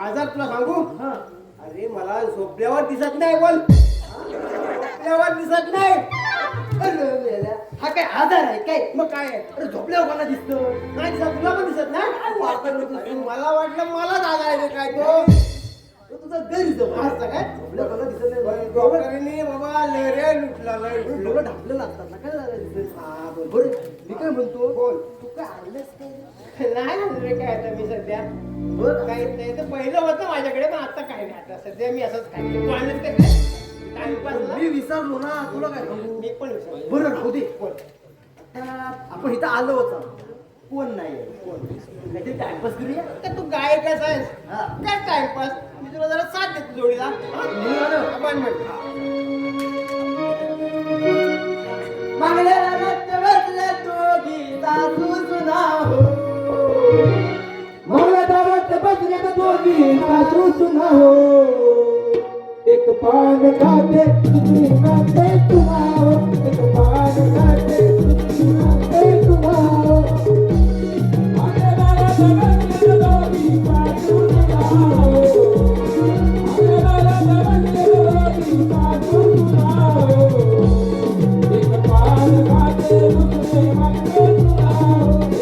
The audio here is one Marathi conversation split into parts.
आजार तुला सांगू अरे मला झोपल्यावर दिसत नाही बोल झोपल्यावर दिसत नाही हा काय आजार आहे काय? मग काय आहे? अरे झोपल्यावर कोणाला दिसतं नाही दिसत, तुला पण दिसत नाही. काय वाटतं मला वाटलं मलाच आजार आहे काय तो तुझा गैरसमज असं काय? झोपल्यावर कोणाला दिसत नाही. डॉक्टरने बाबा लय लुटला लय डोळं ढाकलेलं असतात ना, काय झालं दिसत? हा बरोबर. मी काय म्हणतो बोल, तू काय आणलंस काय? नाही आणलं काय आता मी सध्या काय नाही तर पहिलं होतं माझ्याकडे, पण आता काय नाही. आता सध्या मी असंच काय तू आणलंस काय? टाइमपास मी विसरलो ना, तुला काय सांगू? मी पण विसरलो. बरं राहू दे. कोण आता आपण इथं आलो होतो, कोण नाही कोण काहीतरी टाइमपास करूया का? तू गायकच आहेस काय टाइमपास? मी तुला जरा साथ देतो जोडीला. आपण मागल्या बसल्या दोघी सासू सुना हो, मागल्या दारात बसल्या दोघी सासू सुना हो, एक पान खाते दुसरी खाते तुम्हा, एक पान खाते दुसरी खाते तुम्हा. मागल्या दारात बसल्या दोघी सासू सुना हो, मागल्या दारात बसल्या दोघी सासू सुना हो, एक पान खाते दुसरे मागते तुम्हा,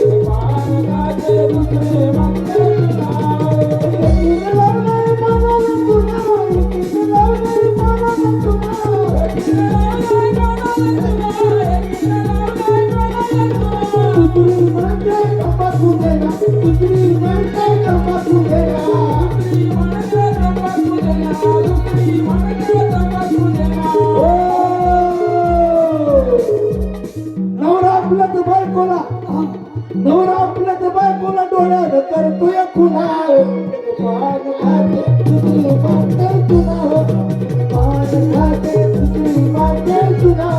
एक पान खाते दुसरे मागते तुम्हा. नवरा आपल्या बायकोला डोळ्यात करतोय खुना, पान खाते दुसरी मागते तुना, पान खाते दुसरी मागते तुना.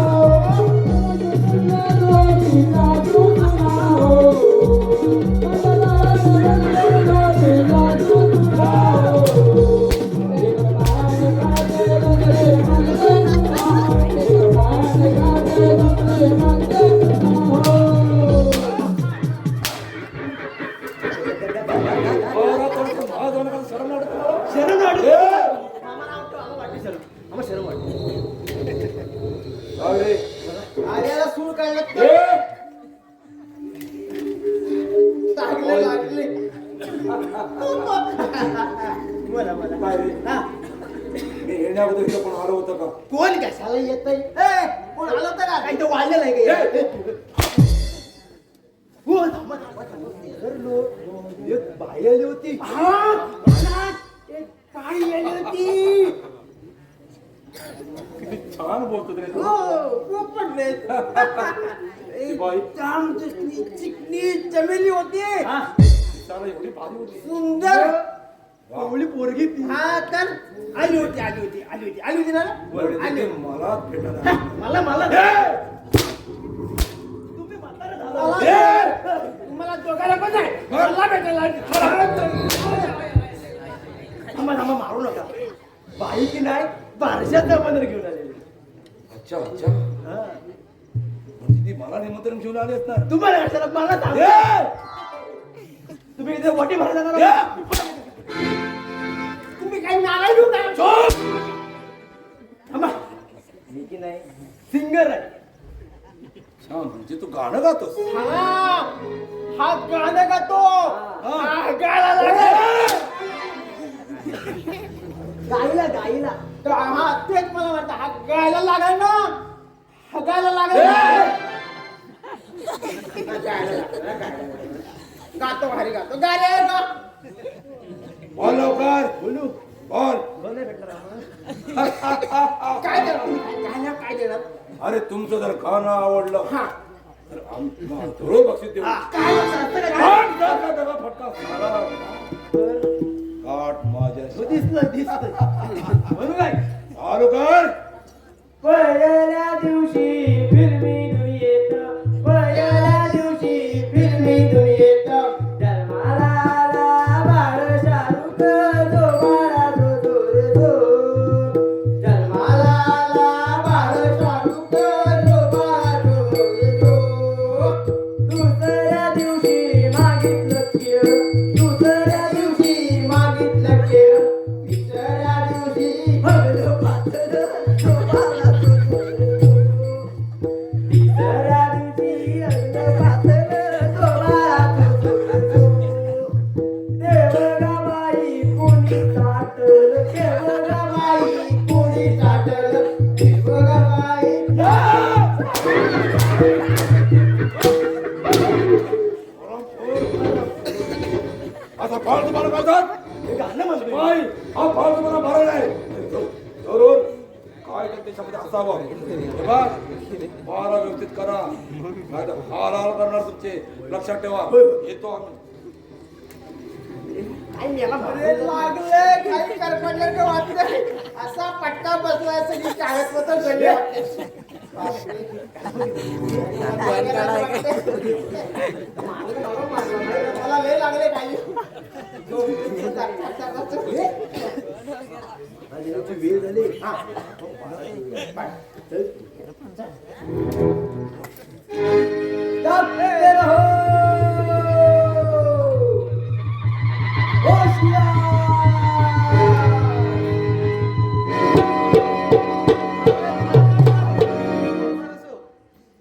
आर्याला सूर काय लागतं? लागले बोला बोला. येण्याबद्दल इथं कोण आलं होतं का? कोण कशाला येत कोण आलं होतं का? काही तर वाढलेलं आहे का? हो थांबा थांबा थांबा. एक बाई आली होती. एक बाई आली होती. किती छान बोलतो रे. खूप पडले. चिकनी चमेली होती. एवढी भारी होती, सुंदर कवळी पोरगी. हा तर आली होती आली होती आली होती आली होती ना. आली मला भेटायला मला मला तुम्ही म्हातारा झाला. तुम्हाला दोघांना पण आहे मला भेटायला. थांबा थांबा मारू नका. बाई की नाही बारशाचा बंदर घेऊन आलेली. अच्छा अच्छा, म्हणजे ती मला निमंत्रण घेऊन आली असणार. तुम्हाला कशाला मला सांग. तुम्ही इथे वाटी भरायला जाणार. तुम्ही काही नारळ घेऊन काय? थांबा. मी की नाही सिंगर आहे. छान, म्हणजे तू गाणं गातोस. हा गाणं गातो. गायला लागेल. गायला गायला हा तेच मला वाटतं. हा गायला लागेल ना. हा गायला लागेल. गातो भारी गातो. गायला का बोल लवकर, बोलू बोल. नाही भेटणार. काय देणार काय देणार? अरे तुमचं जर गाणं आवडलं हा तर आम्ही थोडं बक्षीस देऊ. काय फटका सारा काट माझ्या दिसलं दिसलं म्हणून काय चालू कर. पहिल्या दिवशी फिल्मी येत. पहिल्या दिवशी फिल्मी येत. जन्माला आला बाळ शाहरुख जो बाळा जो जोर जो. जन्माला आला बाळ शाहरुख जो बाळा जो जोर जो. दुसऱ्या दिवशी मागितलं खेळ. दुसऱ्या दिवशी मागितलं खेळ. तिसऱ्या दिवशी भरलं पातळ जो बाळा जो जोर. फालतूपणा करतात हे गाणं म्हणतोय. शिपाई हा फालतूपणा बरा नाही धरून काय तर त्याच्यामध्ये असावं हे बघ फार व्यवस्थित करा नाही तर हाल हाल करणार तुमचे लक्षात ठेवा येतो आम्ही काही याला बरेच लागले काही करपडलं का वाटतंय असा पट्टा बसलाय सगळी शाळेत होतं गल्ली वाटते. मला लय लागले काही वेळ झाली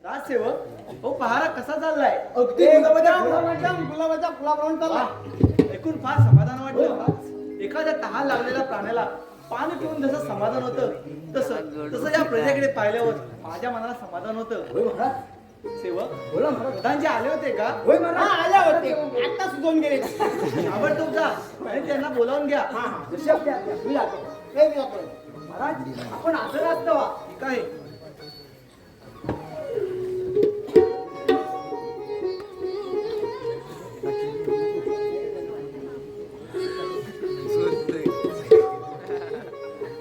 राजसेवक हो पहारा कसा चाललाय अगदी गुलाबाच्या फुलाप्रमाणे चालला. ऐकून फार समाधान वाटलं एखाद्या तहान लागलेल्या प्राण्याला पाणी पिऊन जसं समाधान होतं तसं या प्रजेकडे पाहिल्यावर माझ्या मनाला समाधान होतं होय महाराज. सेवक बोला महाराज. प्रधानजी आले होते का होय महाराज. आल्या होते आता सुचून गेले. ताबडतोब जा आणि त्यांना बोलावून घ्या हा हा जशी आपली आज्ञा. मी जातो. हे मी जातो. महाराज आपण असं असतं वा ठीक आहे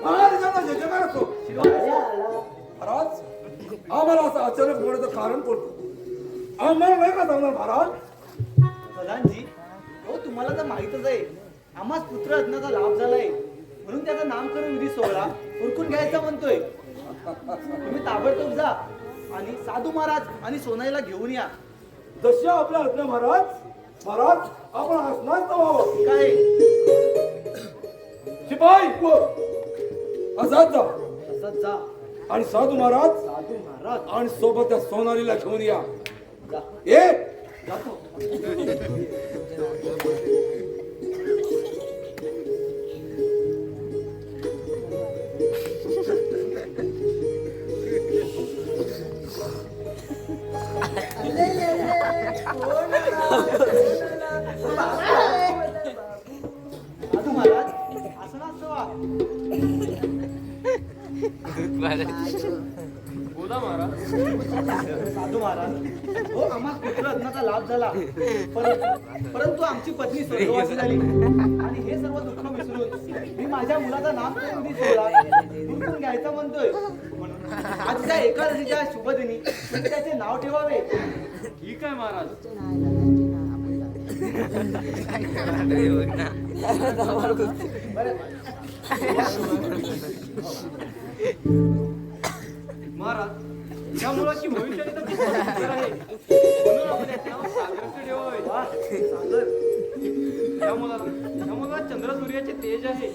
महाराजांना जयजयकार असो महाराज आम्हाला असं अचानक होण्याचं कारण कोणतं आम्हाला नाही का सांगणार महाराज प्रधानजी हो तुम्हाला तर माहीतच आहे आम्हाच पुत्र रत्नाचा लाभ झालाय म्हणून त्याचा नामकरण विधी सोहळा उरकून घ्यायचा म्हणतोय तुम्ही ताबडतोब जा आणि साधू महाराज आणि सोनाईला घेऊन या जशी आपल्या आज्ञा महाराज महाराज आपण हसणार व्हावं काय शिपाई असाच जा असंच जा आणि साधू महाराज साधू महाराज आणि सोबत त्या सोनालीला घेऊन या जा ये जातो साधू महाराज असं नसतं वा. साधू महाराज हो आम्हा पुत्र रत्नाचा लाभ झाला परंतु आमची पत्नी स्वर्गवासी झाली आणि हे सर्व दुःख विसरून मी माझ्या मुलाचा नाम करून सोहळा उरकून घ्यायचा म्हणतोय म्हणून आजच्या एकादशीच्या शुभदिनी तुम्ही त्याचे नाव ठेवावे ठीक आहे महाराज महाराज या मुलाची भविष्याची तर खूप सुंदर आहे म्हणून आपण याचे नाव सागरचे ठेवावे वाह, सागर या मुलाला चंद्र सूर्याचे तेज आहे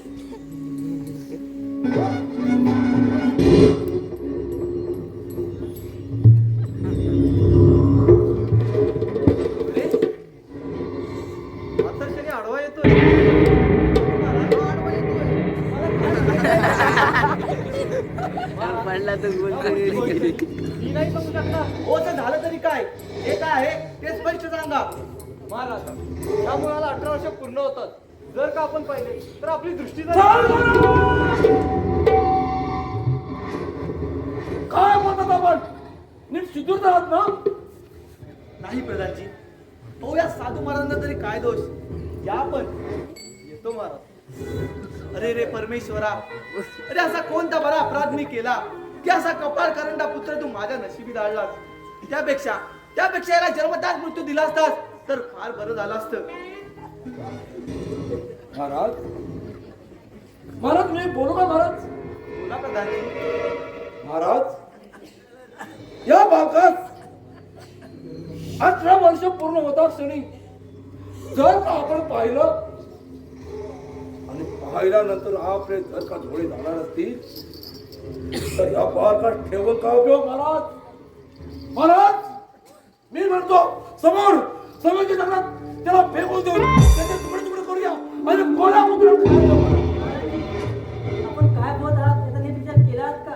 आता तरी आडवा येतोय पडला तर मी नाही सांगू शकणार हो तर झालं तरी काय हे काय आहे ते स्पष्ट सांगा महाराज या मुलाला 18 वर्ष पूर्ण होतात जर का आपण पाहिले तर आपली दृष्टी काय म्हणतात आपण नीट शिजून आहात ना नाही प्रधानजी हो या साधू महाराजांना तरी काय दोष या पण येतो महाराज अरे रे परमेश्वरा अरे असा कोणता बरा अपराध मी केला की असा कपाळ करंडा पुत्र तू माझ्या नशिबी धाडलास त्यापेक्षा याला जन्मताच मृत्यू दिला असतास तर फार बरं झालं असतं महाराज महाराज मी बोलू का महाराज बोला प्रधानजी महाराज या बालकास 18 वर्ष पूर्ण होता क्षणी जर का आपण पाहिलं आणि पाहिल्यानंतर आपले जर का डोळे जाणार असतील तर या बालकास ठेवून का उपयोग महाराज महाराज मी म्हणतो समोरच्या जंगलात त्याला फेकून देऊन त्याचे तुकडे तुकडे करूया आणि कोणा आपण काय बोलत आहात त्याचा नीट विचार केला आहात का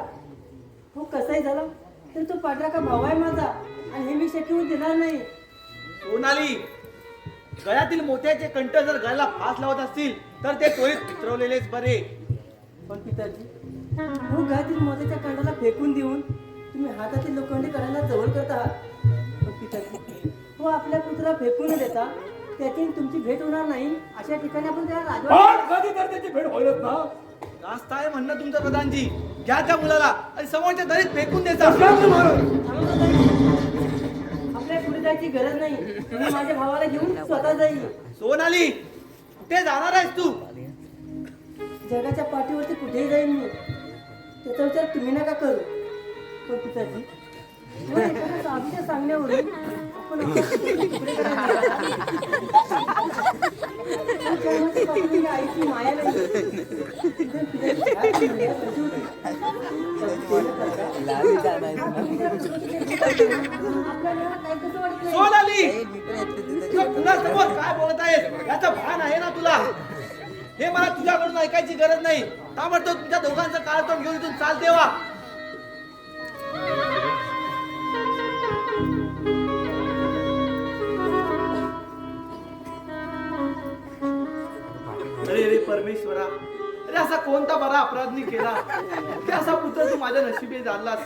हो कसंही झालं तर तो पांढरा का भाऊ आहे माझा आणि हे मी शक्य होऊन देणार नाही सोनाली गळ्यातील मोत्याचे कंठ जर गळ्याला फास लावत असतील तर ते त्वरित उतरवलेलेच बरे. पण पिताजी, हो गळ्यातील मोत्याच्या कांडाला फेकून देऊन तुम्ही हातातील लोखंडी कडाला जवळ करत आहात. पण पिताजी, हो आपल्या पुत्राला फेकून न देता त्याची तुमची भेट होणार नाही अशा ठिकाणी आपण त्याला राजवाडा पण कधी तर त्याची भेट होईलच ना. रास्त आहे म्हणणं तुमचं प्रधानजी. घ्या त्या मुलाला आणि समोरच्या दरीत फेकून द्यायचा. आपल्या पुढे जायची गरज नाही. तुम्ही माझ्या भावाला घेऊन स्वतः जाईल. सोनाली, कुठे जाणार आहेस तू? जगाच्या पाठीवरती कुठेही जाईल मी. त्याचा विचार तुम्ही नका करू. पण पिताजी, हो एखाद्या साधूच्या सांगण्यावरून आपण पुढे करायला जन्माच्या पाठीमागे आईची माया नाही. निदान पिताजी ह्या पिढीला पाहिजे होती. पण ते न करता आपल्याला काय कसं वाटतंय? सोनाली, तू कुणासमोर काय बोलत आहेस याचं भान आहे ना तुला? हे मला तुझ्याकडून ऐकायची गरज नाही. ताबडतोब तुझ्या दोघांचं काळतोंड घेऊन इथून चाल देवा. अरे रे परमेश्वरा, अरे असा कोणता बरा अपराध मी केला की असा पुत्र तू माझ्या नशिबी झालास?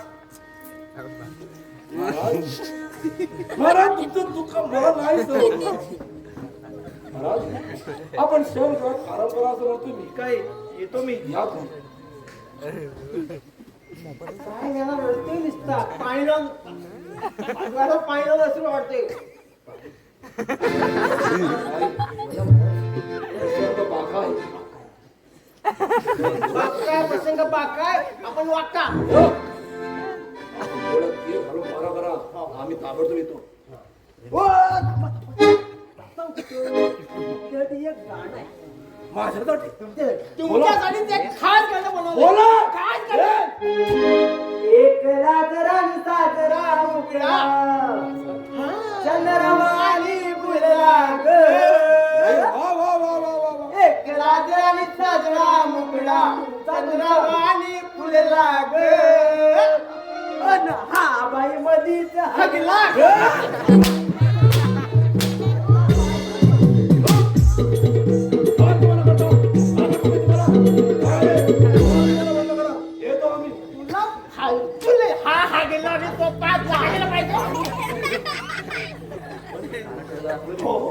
महाराज तुमचं दुःख मला नाही समजलं. महाराज आपण शेवट आराम करा असं म्हणतो मी. काय येतो मी. या तुम्ही. काय याला रडतोय नुसता पाणी लावून पाणी लावून असं वाटते. बाका आहे. बाकाय प्रसंग बाकाय आपण वाका. थोडं ते घालून मारा करा. आम्ही ताबडतोब येतो. एक गाणं आहे माझ्यासाठी तुमच्यासाठी ते खास गाणं बनवलं. बोला. खास गाणं. एक राजरा साजरा मुकळा चंद्रमाली फुलला ग. वा वा वा वा वा वा. एक राजरा साजरा मुकळा चंद्रमाली फुलला ग. अन हा बाई मधीच हगला ग. येतो आम्ही. तुला फालतूले हा गेला आणि तो पाच लागेला पाहिजे. हो हो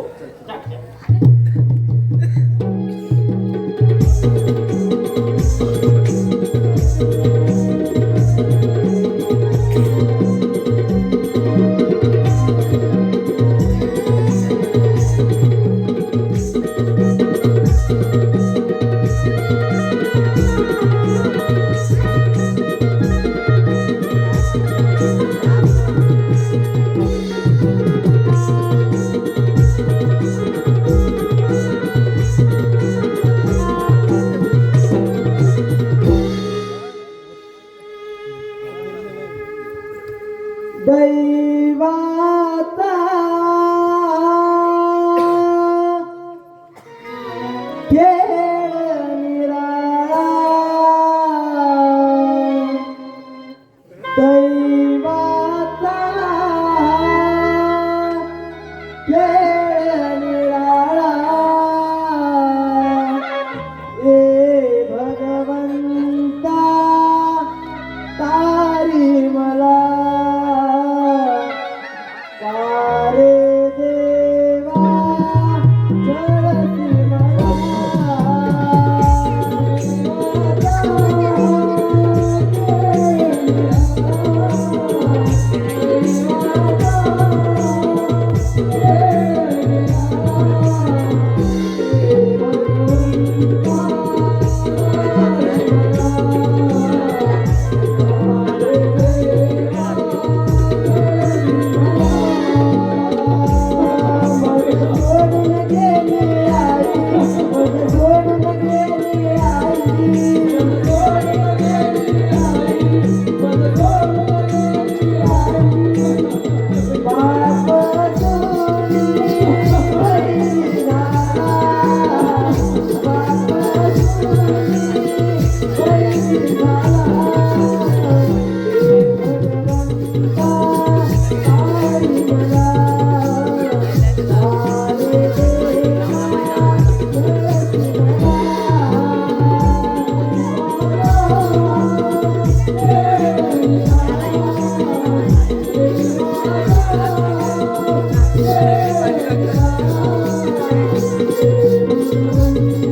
हे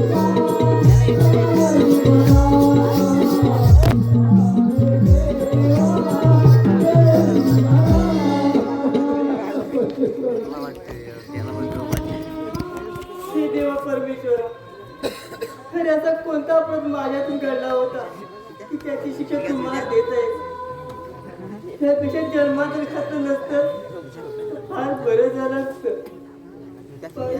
देवा परमेश्वर, खऱ्याचा कोणता अपराध माझ्यातून घडला होता की त्याची शिक्षा तुम्हाला देत आहे? त्यापेक्षा जन्मात जर खातं नसतं तर फार बरं झालं असतं. पण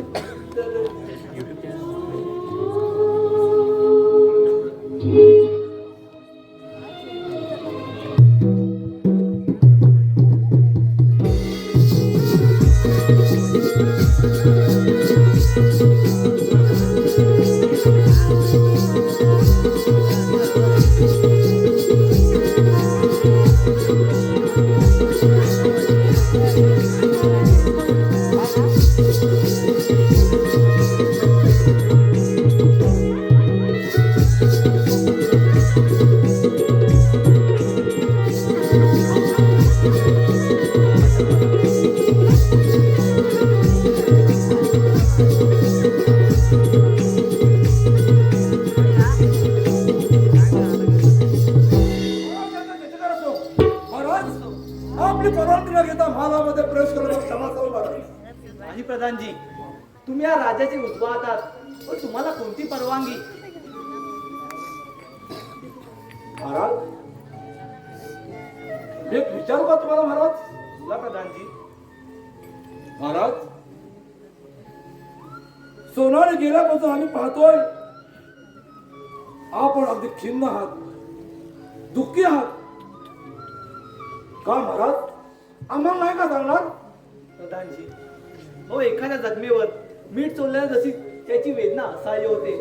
महाराज आपली परवानगी न घेता महालामध्ये प्रवेश करणं क्षमा करू महाराज. नाही प्रधानजी, तुम्ही या राजाचे उजवा आहात, पण तुम्हाला कोणती परवानगी? महाराज एक विचारू का तुम्हाला महाराज? बोला प्रधानजी. महाराज सोनाने गेल्यापासून आम्ही पाहतोय आपण अगदी खिन्न आहात, दुःखी आहात. का महाराज आम्हाला नाही का सांगणार? प्रधानजी, हो, एखाद्या जखमेवर मीठ चोळल्याने जशी त्याची वेदना असह्य होते,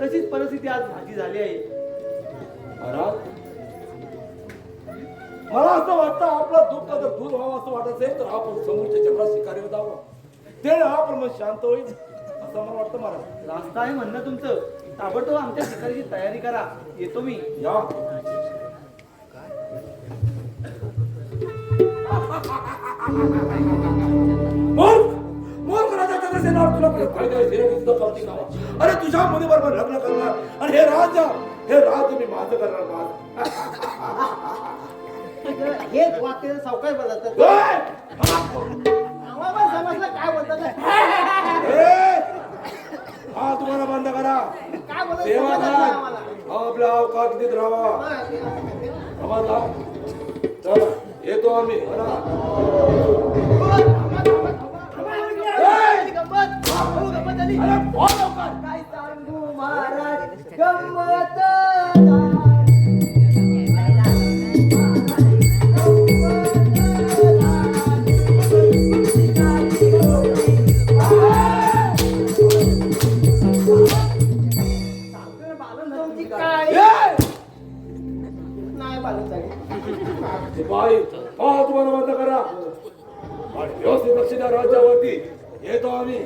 तशीच परिस्थिती आज माझी झाली आहे. महाराज मला असं वाटतं आपलं दुःख जर दूर व्हावं असं वाटत असेल तर आपण समोरच्या जगात शिकारीवर जावं, ते आपण मन शांत होईल असं मला वाटतं महाराज. रास्ता आहे म्हणणं तुमचं. ताबडतोब आमच्या शिकारीची तयारी करा. येतो मी. या मूर्ख राजा चंद्रसेनावर तुला फायदा सुद्धा कळती का? अरे तुझ्या मुलीबरोबर लग्न करणार आणि हे राज्य मी माझं करणार. हेच वाक्य सावकार बोलतात. आम्हाला पण समजलं काय बोलतात. हा तुम्हाला बंद करा. काय बोलतात सेवा समजलं नाही आम्हाला. आपल्या अवकाशात राहावा. समजला? चला येतो आम्ही. अरे बोल लवकर. काय सांगू महाराज, गंमत तुमची काय ये! नाही बालून झाली. शिपाई हा तुम्हाला बंद करा आणि व्यवस्थित लक्ष द्या राज्यावरती. येतो आम्ही.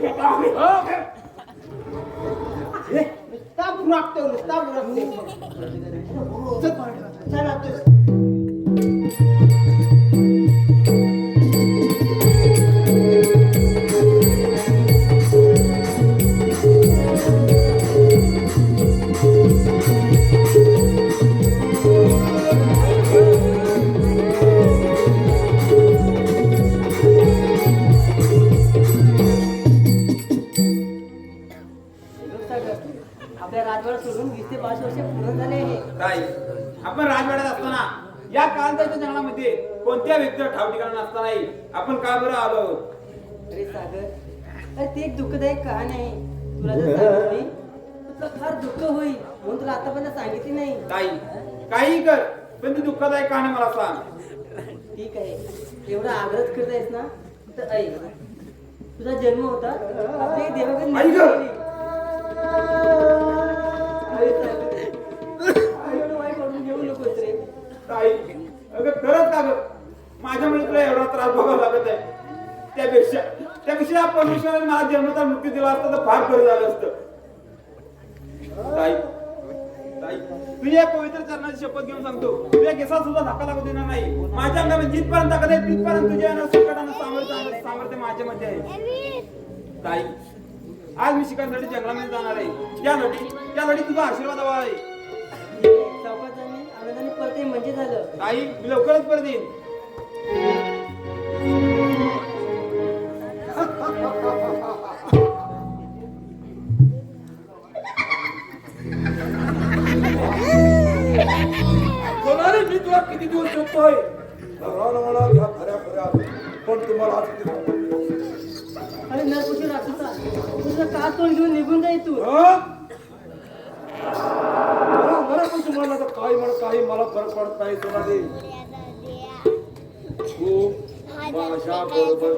नुसता बुराकतो, नुसता बुराकतो. चला तू. आपल्या राजवाडा सोडून 20 ते 5 वर्ष पूर्ण झाले आहे. ताई, आपण राजवाड्यात असताना या कांद्याच्या जंगलामध्ये कोणत्या व्यक्तीला ठाव ठिकाण नसतानाही आपण का बरं आलो आहोत? अरे सागर, अरे ते एक दुःखदायक कहाणी आहे. तुला जर सांगितली तर तुला फार दुःख होईल, म्हणून तुला आतापर्यंत सांगितली नाही. ताई, काही कर पण ती दुःखदायक कहाणी मला सांग. ठीक आहे, एवढा आग्रह करत आहेस ना तर ऐक. तुझा जन्म होता आपली देवाकडे ऐक. गेली. अरे सागर, एवढं वाईट वाटून घेऊ नकोस रे. ताई, अगं खरंच का गं? माझ्यामुळे तुला एवढा त्रास भोगावा लागत आहे. त्यापेक्षा परमेश्वराने मला जन्मता मृत्यू दिला असता तर फार बरं झालं असतं. ताई, ताई, तुझ्या पवित्र चरणाची शपथ घेऊन सांगतो, तुझ्या केसात सुद्धा धक्का लागू देणार नाही. माझ्या अंगामध्ये जिथपर्यंत ताकद आहे तिथपर्यंत तुझ्या संकटानं सामर्थ्य माझ्यामध्ये आहे. ताई, आज मी शिकारसाठी जंगलामध्ये जाणार आहे. त्यासाठी तुझा आशीर्वाद हवा आहे. सावकाशाने आनंदाने परत ये म्हणजे झालं. आई मी लवकरच परत येईन. सोनाली, मी तुला किती दिवस शोधतोय. भगवान मला घ्या खऱ्या पण तुम्हाला आज किती सापडले? अरे नरपुशी राक्षसा, तुझं का तोंड घेऊन निघून जाई तू. हा? मला पण तुम्हाला आता काही मला फरक पडत नाही सोनाली. तू माझ्या बरोबर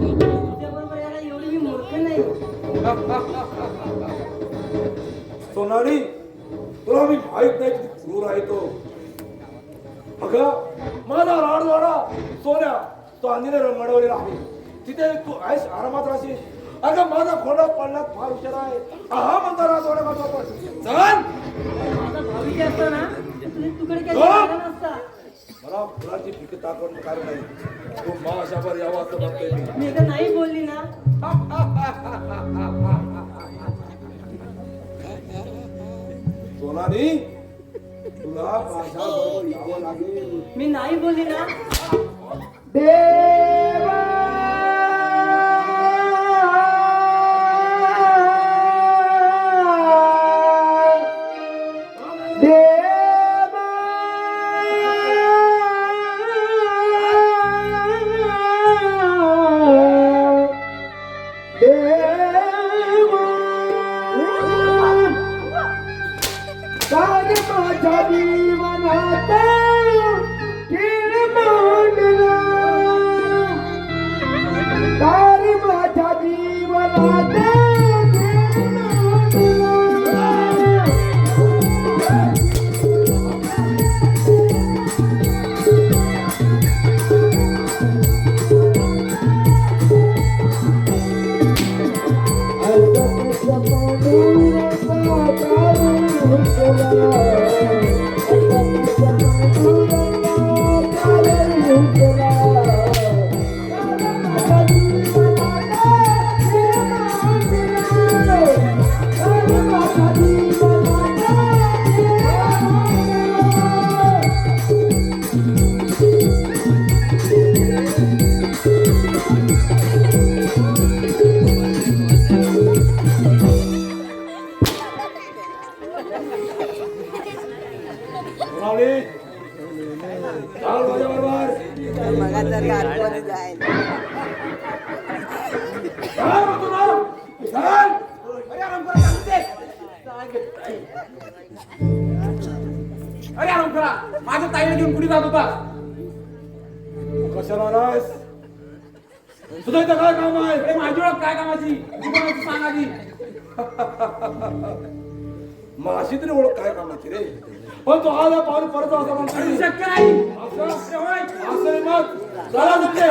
तुझ्याबरोबर यायला एवढी मी मूर्ख नाही. सोनाली, तुला मी माहित नाही किती क्रूर आहे तो. अगं माझा राडवाडा सोन्या तो अंधीने रंगडवलेला आहे. तिथे तू आहेस आरामात राहशील. अगं माझा खोडा पडण्यात फार हुशार आहे. हा म्हणता राजवाडा माझा पण चल. माझा भावी जे असतो ना तुकडे काही झाला नसता. मला फुलाची पिकता करून कारण नाही. तू माझ्यावर यावं असं म्हणतोय मी. मी एकदा नाही बोलली ना. सोनाली, तुला माझ्या बरोबर यावं लागेल. मी नाही बोलली ना. सोनाली, चाल माझ्याबरोबर. चाल म्हणतो ना. चाल. अरे आराम करा, सांगते. अरे आराम करा. माझ्या ताईला घेऊन कुठे जात होता? कशाला आलास? तुझं इथं काय काम आहे? अरे माझी ओळख काय कामाची? तू कोणाची सांग आधी. माझी तरी ओळख काय कामाची रे? पण तो आला पाहून परत असं म्हणतो. शक्य नाही. असं रे मग. चला तुमचे.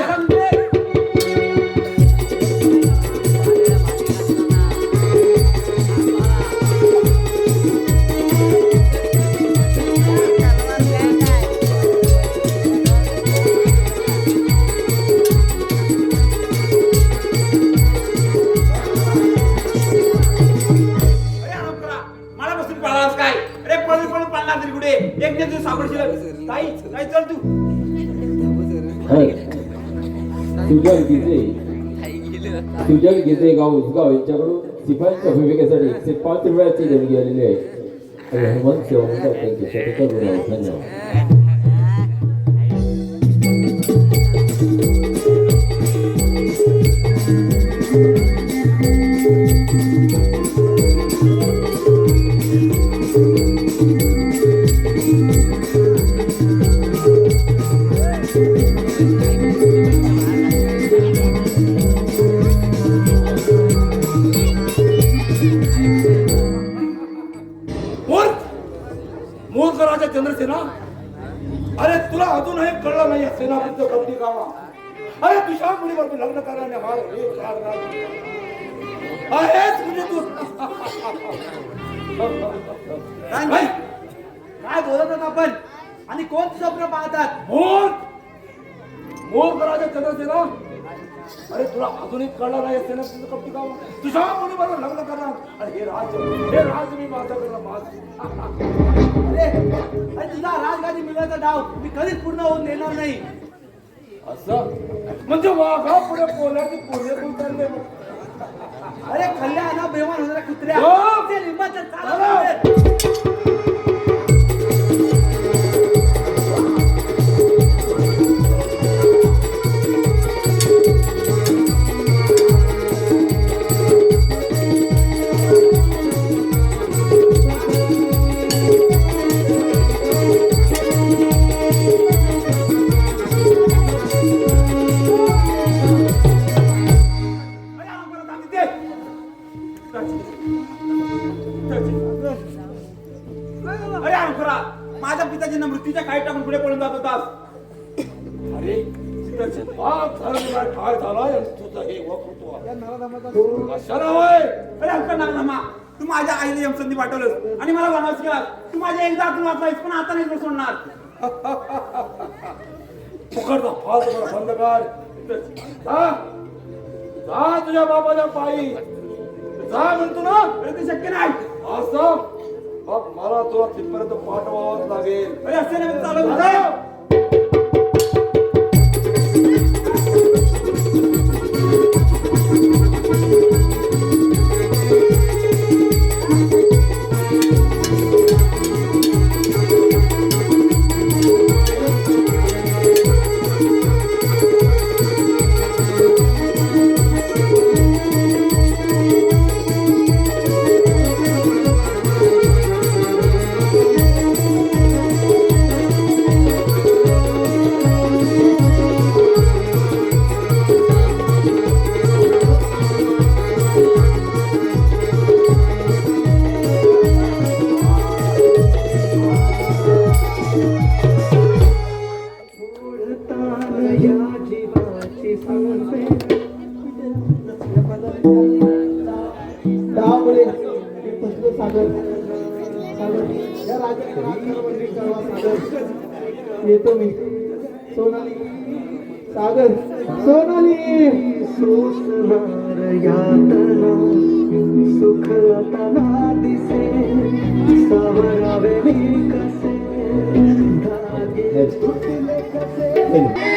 अरे आराम करा. मला बसून पळालास काय? अरे पळून पळणार तरी कुठे? एक दिवस तू सापडशील. ताई चल तू. तुझ्या गीते गाव उसगाव यांच्याकडून सिपायांच्या भूमिकेसाठी 105 रुपयाची देणगी आलेली आहे. आणि हनुमान सेवा मंडळ त्यांच्यासाठी धन्यवाद. मूर्ख राजा चंद्रसेना, अरे तुला अजूनही कळलं नाही सेनापती कपटी गावा. अरे तुझ्या मुलीवर मी लग्न करायला हा एक काढणार आहेस म्हणजे तू. काय काय बोलत आहोत आपण आणि कोण स्वप्न पाहतात? मूर्ख राजा चंद्रसेना, अरे तुला अजूनही कळलं नाही असते ना तुझं कपटी गाव तुझ्या मुलीबरोबर लग्न करणार आणि हे राज मी माझं करणार अरे तुझा राजगादी मिळवायचा डाव मी कधीच पूर्ण होऊन देणार नाही. असं म्हणजे वाघा पुढे पोल्याची पुढे पण चालले. अरे खल्ल्या ना बेमान होणाऱ्या कुत्र्या हो. ते लिंबाच्या चला. चाला. अरे अंकुरा, माझ्या पिताजींना मृत्यूच्या खाईत टाकून पुढे पळून जात होतास. अरे काय झालाय तुझं हे वक्तृत्व कशाला होय? अरे अंकुर नागनामा, तू माझ्या आईला यमसंधी पाठवलंस आणि मला वनवास केलास. तू माझ्या एकदा हातून वाचलायस पण आता नाही सोडणार. फुकटचा फाल तुम्हाला बंद कर. जा जा तुझ्या बाबाच्या पायी जा म्हणतो ना. अरे ते शक्य नाही. असं मग मला तुला तिथपर्यंत पाठवावंच लागेल. अरे असे नाही चालत होतं. जा. डावळे फसलो सागर सागर या राजाने राजकारणामध्ये कळवा सागर येतो मी सोनाली सागर सोनाली सोसणार यातना सुख आता दिसे सावरावे मी कसे धागे तुटले कसे